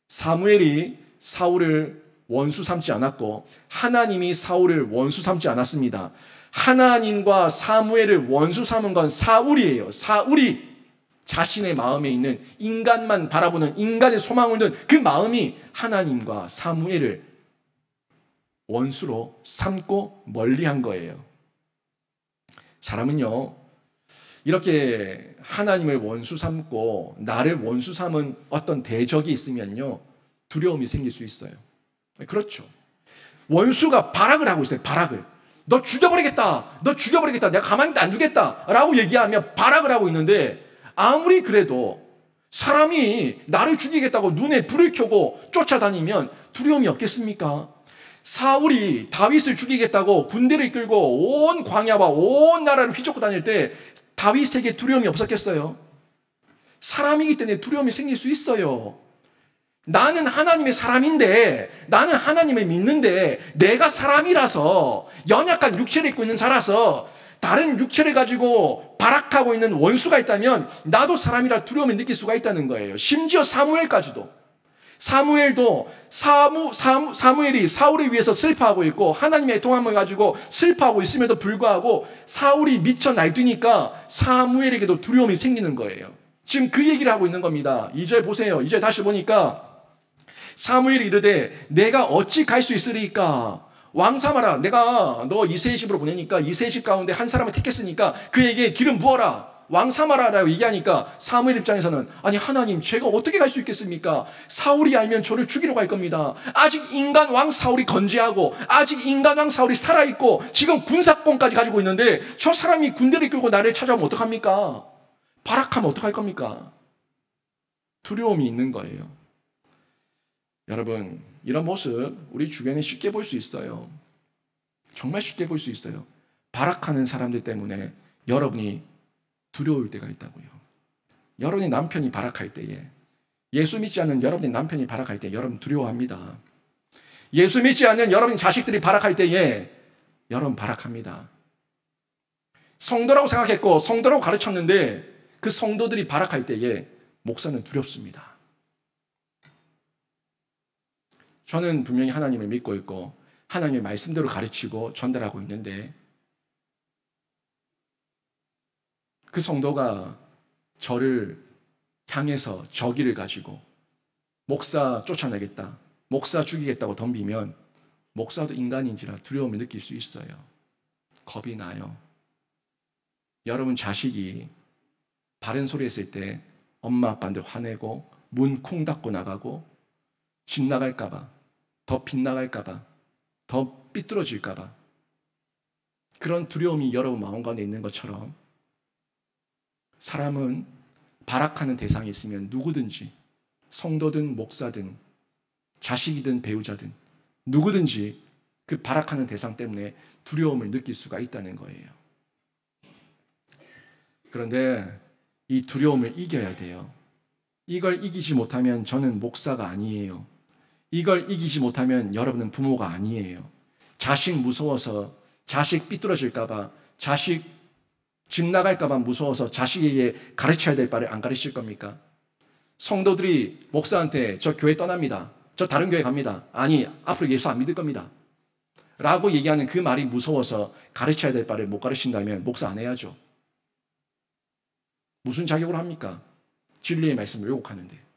사무엘이 사울을 원수 삼지 않았고 하나님이 사울을 원수 삼지 않았습니다. 하나님과 사무엘을 원수 삼은 건 사울이에요. 사울이 자신의 마음에 있는 인간만 바라보는 인간의 소망을 둔 그 마음이 하나님과 사무엘을 원수로 삼고 멀리한 거예요. 사람은요, 이렇게 하나님을 원수 삼고 나를 원수 삼은 어떤 대적이 있으면요, 두려움이 생길 수 있어요. 그렇죠. 원수가 발악을 하고 있어요. 발악을. 너 죽여버리겠다. 너 죽여버리겠다. 내가 가만히 안 두겠다. 라고 얘기하며 발악을 하고 있는데 아무리 그래도 사람이 나를 죽이겠다고 눈에 불을 켜고 쫓아다니면 두려움이 없겠습니까? 사울이 다윗을 죽이겠다고 군대를 이끌고 온 광야와 온 나라를 휘젓고 다닐 때 다윗에게 두려움이 없었겠어요? 사람이기 때문에 두려움이 생길 수 있어요. 나는 하나님의 사람인데, 나는 하나님을 믿는데 내가 사람이라서 연약한 육체를 입고 있는 자라서 다른 육체를 가지고 발악하고 있는 원수가 있다면 나도 사람이라 두려움을 느낄 수가 있다는 거예요. 심지어 사무엘까지도. 사무엘도 사무엘이 사울을 위해서 슬퍼하고 있고 하나님의 통함을 가지고 슬퍼하고 있음에도 불구하고 사울이 미쳐 날뛰니까 사무엘에게도 두려움이 생기는 거예요. 지금 그 얘기를 하고 있는 겁니다. 2절 보세요. 2절 다시 보니까 사무엘이 이르되 내가 어찌 갈 수 있으리까? 왕 삼아라. 내가 너 이새의 집으로 보내니까 이새의 집 가운데 한 사람을 택했으니까 그에게 기름 부어라. 왕 삼아라 라고 얘기하니까 사무엘 입장에서는 아니 하나님 제가 어떻게 갈 수 있겠습니까? 사울이 알면 저를 죽이러 갈 겁니다. 아직 인간 왕 사울이 건재하고 아직 인간 왕 사울이 살아있고 지금 군사권까지 가지고 있는데 저 사람이 군대를 이끌고 나를 찾아오면 어떡합니까? 발악하면 어떡할 겁니까? 두려움이 있는 거예요. 여러분, 이런 모습 우리 주변에 쉽게 볼 수 있어요. 정말 쉽게 볼 수 있어요. 발악하는 사람들 때문에 여러분이 두려울 때가 있다고요. 여러분의 남편이 발악할 때에, 예수 믿지 않는 여러분의 남편이 발악할 때 여러분 두려워합니다. 예수 믿지 않는 여러분의 자식들이 발악할 때에 여러분 발악합니다. 성도라고 생각했고 성도라고 가르쳤는데 그 성도들이 발악할 때에 목사는 두렵습니다. 저는 분명히 하나님을 믿고 있고 하나님의 말씀대로 가르치고 전달하고 있는데 그 성도가 저를 향해서 저기를 가지고 목사 쫓아내겠다, 목사 죽이겠다고 덤비면 목사도 인간인지라 두려움을 느낄 수 있어요. 겁이 나요. 여러분 자식이 바른 소리 했을 때 엄마 아빠한테 화내고 문 쿵 닫고 나가고 집 나갈까봐, 더 빗나갈까봐, 더 삐뚤어질까봐 그런 두려움이 여러분 마음 가운데 있는 것처럼 사람은 발악하는 대상이 있으면 누구든지 성도든 목사든 자식이든 배우자든 누구든지 그 발악하는 대상 때문에 두려움을 느낄 수가 있다는 거예요. 그런데 이 두려움을 이겨야 돼요. 이걸 이기지 못하면 저는 목사가 아니에요. 이걸 이기지 못하면 여러분은 부모가 아니에요. 자식 무서워서 자식 삐뚤어질까봐, 자식 집 나갈까봐 무서워서 자식에게 가르쳐야 될 바를 안 가르칠 겁니까? 성도들이 목사한테 저 교회 떠납니다, 저 다른 교회 갑니다, 아니 앞으로 예수 안 믿을 겁니다 라고 얘기하는 그 말이 무서워서 가르쳐야 될 바를 못 가르친다면 목사 안 해야죠. 무슨 자격으로 합니까? 진리의 말씀을 왜곡하는데.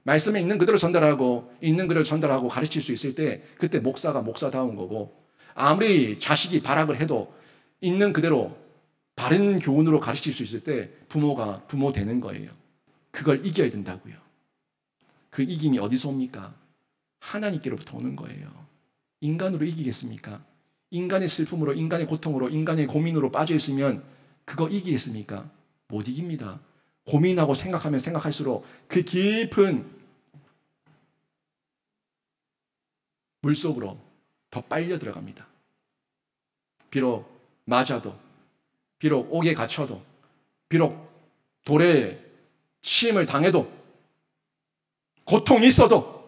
말씀에 있는 그대로 전달하고 있는 그대로 전달하고 가르칠 수 있을 때 그때 목사가 목사다운 거고, 아무리 자식이 발악을 해도 있는 그대로 바른 교훈으로 가르칠 수 있을 때 부모가 부모 되는 거예요. 그걸 이겨야 된다고요. 그 이김이 어디서 옵니까? 하나님께로부터 오는 거예요. 인간으로 이기겠습니까? 인간의 슬픔으로, 인간의 고통으로, 인간의 고민으로 빠져 있으면 그거 이기겠습니까? 못 이깁니다. 고민하고 생각하면 생각할수록 그 깊은 물속으로 더 빨려 들어갑니다. 비록 맞아도, 비록 옥에 갇혀도, 비록 돌에 치임을 당해도, 고통이 있어도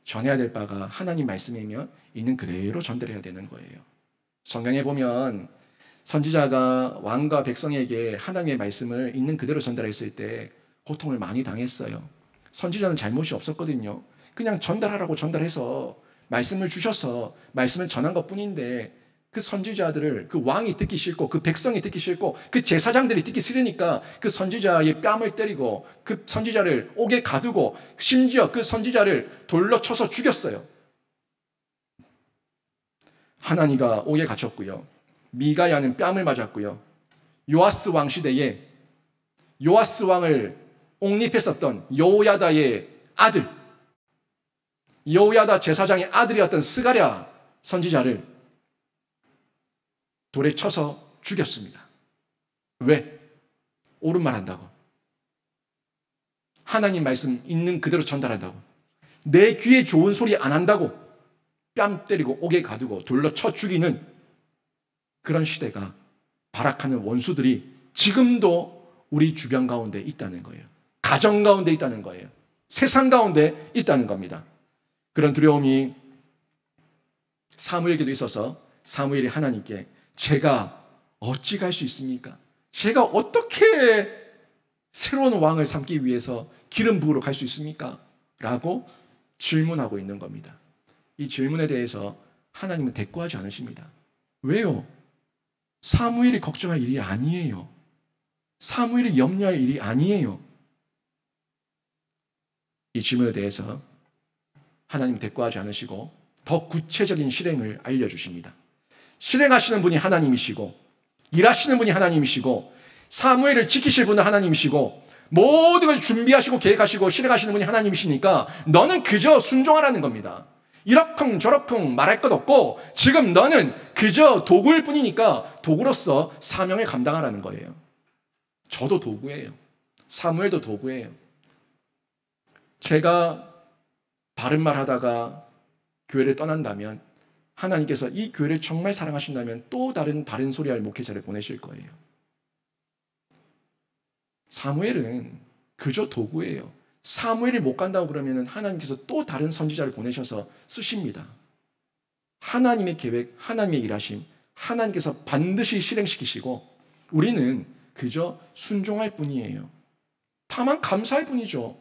전해야 될 바가 하나님 말씀이면 있는 그대로 전달해야 되는 거예요. 성경에 보면 선지자가 왕과 백성에게 하나님의 말씀을 있는 그대로 전달했을 때 고통을 많이 당했어요. 선지자는 잘못이 없었거든요. 그냥 전달하라고 전달해서 말씀을 주셔서 말씀을 전한 것뿐인데 그 선지자들을 그 왕이 듣기 싫고 그 백성이 듣기 싫고 그 제사장들이 듣기 싫으니까 그 선지자의 뺨을 때리고 그 선지자를 옥에 가두고 심지어 그 선지자를 돌로 쳐서 죽였어요. 하나니가 옥에 갇혔고요. 미가야는 뺨을 맞았고요. 요아스 왕 시대에 요아스 왕을 옹립했었던 여호야다의 아들, 여호야다 제사장의 아들이었던 스가랴 선지자를 돌에 쳐서 죽였습니다. 왜? 옳은 말 한다고. 하나님 말씀 있는 그대로 전달한다고. 내 귀에 좋은 소리 안 한다고 뺨 때리고 옥에 가두고 돌로 쳐 죽이는 그런 시대가, 발악하는 원수들이 지금도 우리 주변 가운데 있다는 거예요. 가정 가운데 있다는 거예요. 세상 가운데 있다는 겁니다. 그런 두려움이 사무엘에게도 있어서 사무엘이 하나님께 제가 어찌 갈 수 있습니까? 제가 어떻게 새로운 왕을 삼기 위해서 기름 부으러 갈 수 있습니까? 라고 질문하고 있는 겁니다. 이 질문에 대해서 하나님은 대꾸하지 않으십니다. 왜요? 사무엘이 걱정할 일이 아니에요. 사무엘이 염려할 일이 아니에요. 이 질문에 대해서 하나님 대꾸하지 않으시고 더 구체적인 실행을 알려주십니다. 실행하시는 분이 하나님이시고 일하시는 분이 하나님이시고 사무엘을 지키실 분은 하나님이시고 모든 걸 준비하시고 계획하시고 실행하시는 분이 하나님이시니까 너는 그저 순종하라는 겁니다. 이러쿵 저러쿵 말할 것 없고 지금 너는 그저 도구일 뿐이니까 도구로서 사명을 감당하라는 거예요. 저도 도구예요. 사무엘도 도구예요. 제가 바른 말 하다가 교회를 떠난다면 하나님께서 이 교회를 정말 사랑하신다면 또 다른 바른 소리할 목회자를 보내실 거예요. 사무엘은 그저 도구예요. 사무엘이 못 간다고 그러면 하나님께서 또 다른 선지자를 보내셔서 쓰십니다. 하나님의 계획, 하나님의 일하심, 하나님께서 반드시 실행시키시고 우리는 그저 순종할 뿐이에요. 다만 감사할 뿐이죠.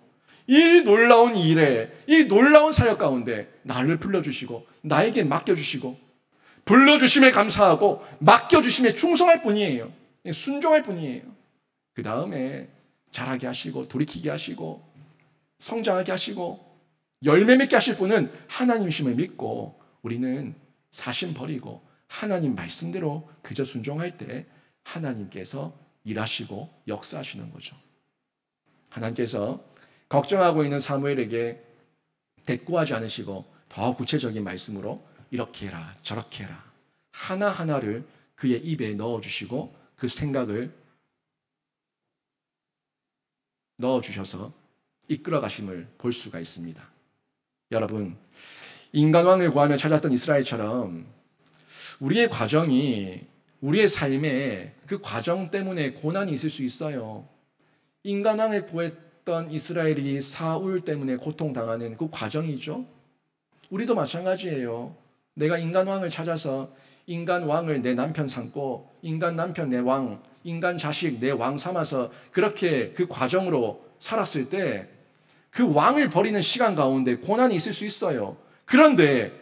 이 놀라운 일에, 이 놀라운 사역 가운데 나를 불러주시고 나에게 맡겨주시고 불러주심에 감사하고 맡겨주심에 충성할 뿐이에요. 순종할 뿐이에요. 그 다음에 자라게 하시고 돌이키게 하시고 성장하게 하시고 열매 맺게 하실 분은 하나님이심을 믿고 우리는 사심 버리고 하나님 말씀대로 그저 순종할 때 하나님께서 일하시고 역사하시는 거죠. 하나님께서 걱정하고 있는 사무엘에게 대꾸하지 않으시고 더 구체적인 말씀으로 이렇게 해라 저렇게 해라 하나하나를 그의 입에 넣어주시고 그 생각을 넣어주셔서 이끌어 가심을 볼 수가 있습니다. 여러분, 인간왕을 구하며 찾았던 이스라엘처럼 우리의 과정이 우리의 삶에 그 과정 때문에 고난이 있을 수 있어요. 인간왕을 구했던 이스라엘이 사울 때문에 고통당하는 그 과정이죠. 우리도 마찬가지예요. 내가 인간왕을 찾아서 인간왕을 내 남편 삼고 인간 남편 내 왕, 인간 자식 내 왕 삼아서 그렇게 그 과정으로 살았을 때 그 왕을 버리는 시간 가운데 고난이 있을 수 있어요. 그런데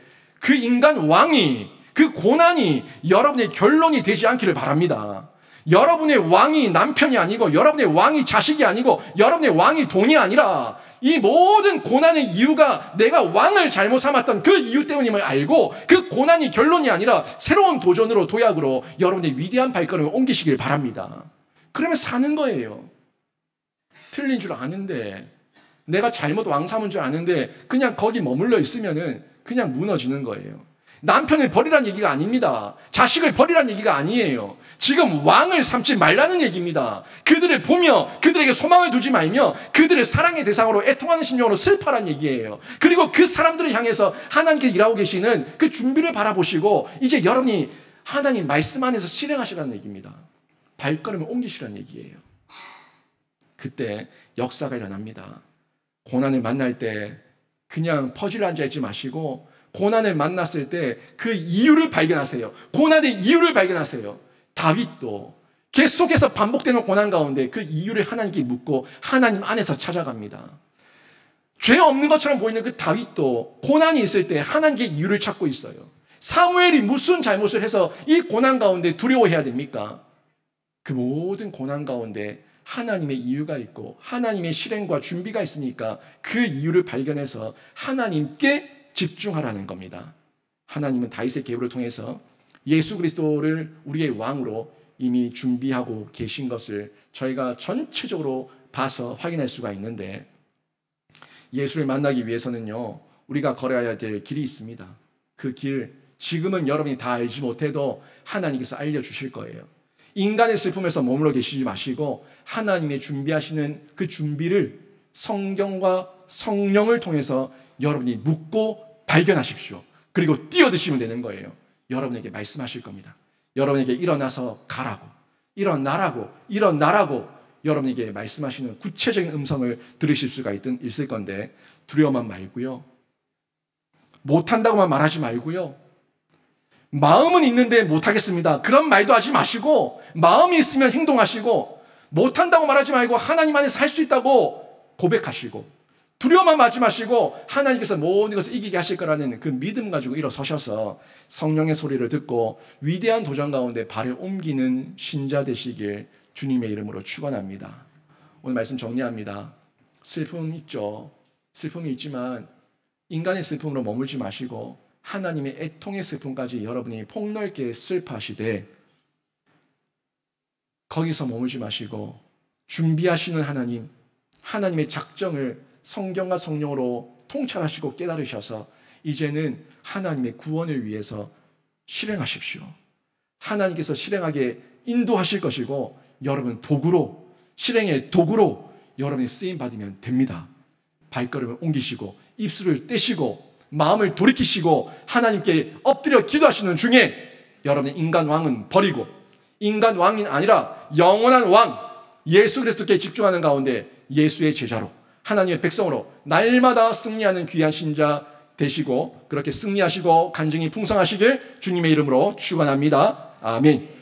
그 인간 왕이 그 고난이 여러분의 결론이 되지 않기를 바랍니다. 여러분의 왕이 남편이 아니고 여러분의 왕이 자식이 아니고 여러분의 왕이 돈이 아니라 이 모든 고난의 이유가 내가 왕을 잘못 삼았던 그 이유 때문임을 알고 그 고난이 결론이 아니라 새로운 도전으로 도약으로 여러분의 위대한 발걸음을 옮기시길 바랍니다. 그러면 사는 거예요. 틀린 줄 아는데 내가 잘못 왕 삼은 줄 아는데 그냥 거기 머물러 있으면은 그냥 무너지는 거예요. 남편을 버리라는 얘기가 아닙니다. 자식을 버리라는 얘기가 아니에요. 지금 왕을 삼지 말라는 얘기입니다. 그들을 보며 그들에게 소망을 두지 말며 그들을 사랑의 대상으로 애통하는 심령으로 슬퍼라는 얘기예요. 그리고 그 사람들을 향해서 하나님께 일하고 계시는 그 준비를 바라보시고 이제 여러분이 하나님 말씀 안에서 실행하시라는 얘기입니다. 발걸음을 옮기시라는 얘기예요. 그때 역사가 일어납니다. 고난을 만날 때 그냥 퍼즐 앉아있지 마시고 고난을 만났을 때 그 이유를 발견하세요. 고난의 이유를 발견하세요. 다윗도 계속해서 반복되는 고난 가운데 그 이유를 하나님께 묻고 하나님 안에서 찾아갑니다. 죄 없는 것처럼 보이는 그 다윗도 고난이 있을 때 하나님께 이유를 찾고 있어요. 사무엘이 무슨 잘못을 해서 이 고난 가운데 두려워해야 됩니까? 그 모든 고난 가운데 하나님의 이유가 있고 하나님의 실행과 준비가 있으니까 그 이유를 발견해서 하나님께 집중하라는 겁니다. 하나님은 다윗의 계보를 통해서 예수 그리스도를 우리의 왕으로 이미 준비하고 계신 것을 저희가 전체적으로 봐서 확인할 수가 있는데 예수를 만나기 위해서는요 우리가 걸어야 될 길이 있습니다. 그 길 지금은 여러분이 다 알지 못해도 하나님께서 알려주실 거예요. 인간의 슬픔에서 머물러 계시지 마시고 하나님의 준비하시는 그 준비를 성경과 성령을 통해서 여러분이 묻고 발견하십시오. 그리고 뛰어드시면 되는 거예요. 여러분에게 말씀하실 겁니다. 여러분에게 일어나서 가라고, 일어나라고 여러분에게 말씀하시는 구체적인 음성을 들으실 수가 있을 건데 두려워만 말고요. 못한다고만 말하지 말고요. 마음은 있는데 못하겠습니다. 그런 말도 하지 마시고 마음이 있으면 행동하시고 못한다고 말하지 말고 하나님 안에서 할 수 있다고 고백하시고 두려워만 하지 마시고 하나님께서 모든 것을 이기게 하실 거라는 그 믿음 가지고 일어서셔서 성령의 소리를 듣고 위대한 도전 가운데 발을 옮기는 신자 되시길 주님의 이름으로 축원합니다. 오늘 말씀 정리합니다. 슬픔 있죠. 슬픔이 있지만 인간의 슬픔으로 머물지 마시고 하나님의 애통의 슬픔까지 여러분이 폭넓게 슬퍼하시되 거기서 머물지 마시고 준비하시는 하나님, 하나님의 작정을 성경과 성령으로 통찰하시고 깨달으셔서 이제는 하나님의 구원을 위해서 실행하십시오. 하나님께서 실행하게 인도하실 것이고 여러분 도구로, 실행의 도구로 여러분이 쓰임받으면 됩니다. 발걸음을 옮기시고 입술을 떼시고 마음을 돌이키시고 하나님께 엎드려 기도하시는 중에 여러분의 인간 왕은 버리고 인간 왕이 아니라 영원한 왕 예수 그리스도께 집중하는 가운데 예수의 제자로 하나님의 백성으로 날마다 승리하는 귀한 신자 되시고 그렇게 승리하시고 간증이 풍성하시길 주님의 이름으로 축원합니다. 아멘.